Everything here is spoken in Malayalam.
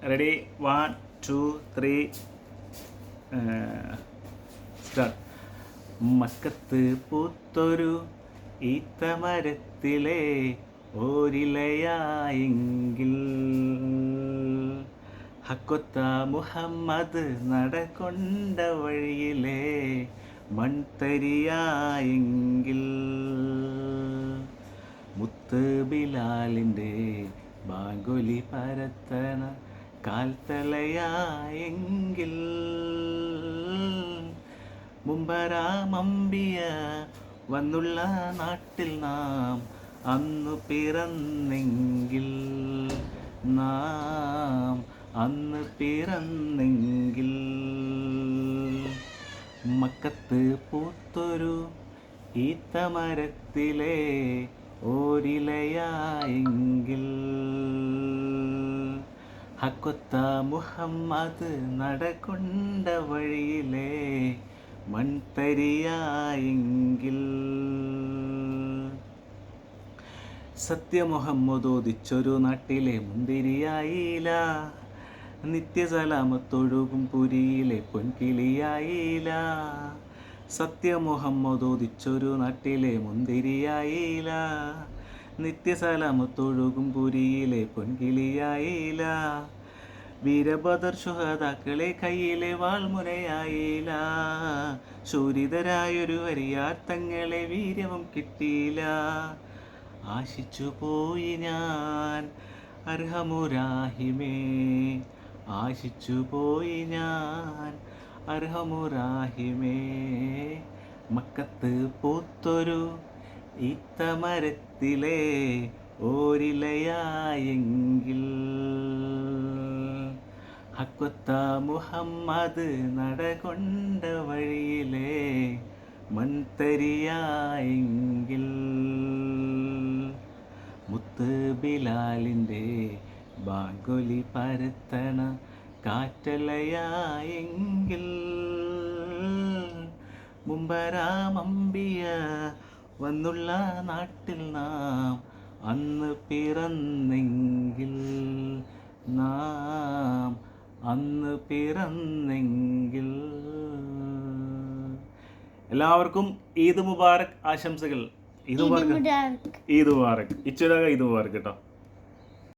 Ready 1 2 3 start. മക്കത്ത് പൂത്തൊരു ഈത്തമരത്തിലെ ഓരിലയായെങ്കിൽ ഹക്കൊത്ത മുഹമ്മദ് നടകൊണ്ട വഴിയിലെ മൺതരിയായെങ്കിൽ മുത്ത് ബിലാലിൻ്റെ ബാങ്കൊലി പരത്തണ കാൽത്തലയായെങ്കിൽ മുമ്പരാമമ്പിയ വന്നുള്ള നാട്ടിൽ നാം അന്നു പിറന്നെങ്കിൽ നാം അന്ന് പിറന്നെങ്കിൽ മക്കത്ത് പൂത്തൊരു ഈത്തമരത്തിലെ ഓരിലയായെങ്കിൽ ഹക്കൊത്ത മുഹമ്മദ് നടകൊണ്ട വഴിയിലെ മൺതരിയായെങ്കിൽ സത്യമുഹമ്മദോദിച്ചൊരു നാട്ടിലെ മുന്തിരിയായില്ല, നിത്യസലാമത്തൊഴുകും പുരിയിലെ പൊൻകിളിയായില്ല. സത്യമുഹമ്മദോദിച്ചൊരു നാട്ടിലെ മുന്തിരിയായില്ല, നിത്യസലാമത്തൊഴുകും പുരിയിലെ പൊൻകിളിയായില്ല. വീരബദർ ശുഹദാക്കളെ കയ്യിലെ വാൾമുനയായില്ല, ശൂരിതരായൊരു വരിയാർ തങ്ങളെ വീര്യവും കിട്ടിയില്ല. ആശിച്ചു പോയി ഞാൻ അർഹമുറാഹിമേ, ആശിച്ചു പോയി ഞാൻ അർഹമുറാഹിമേ. മക്കത്ത് പൂത്തൊരു ഈത്തമരത്തിലെ ഓരിലയായെങ്കിൽ ഹക്കൊത്ത മുഹമ്മദ് നടകൊണ്ട വഴിയിലെ മൺതരിയായെങ്കിൽ മുത്ത് ബിലാലിൻ്റെ ബാങ്കൊലി പരത്തണ കാറ്റലയായെങ്കിൽ മുമ്പരാമമ്പിയ വന്നുള്ള നാട്ടിൽ നാം അന്ന് പിറന്നെങ്കിൽ നാം അന്ന് പിറന്നെങ്കിൽ. എല്ലാവർക്കും ഈദ് മുബാറക് ആശംസകൾ. ഈദ് മുബാറക്, ഈദ് മുബാറക്. ഇച്ചുരാക ഈദ് മുബാറക് കേട്ടോ.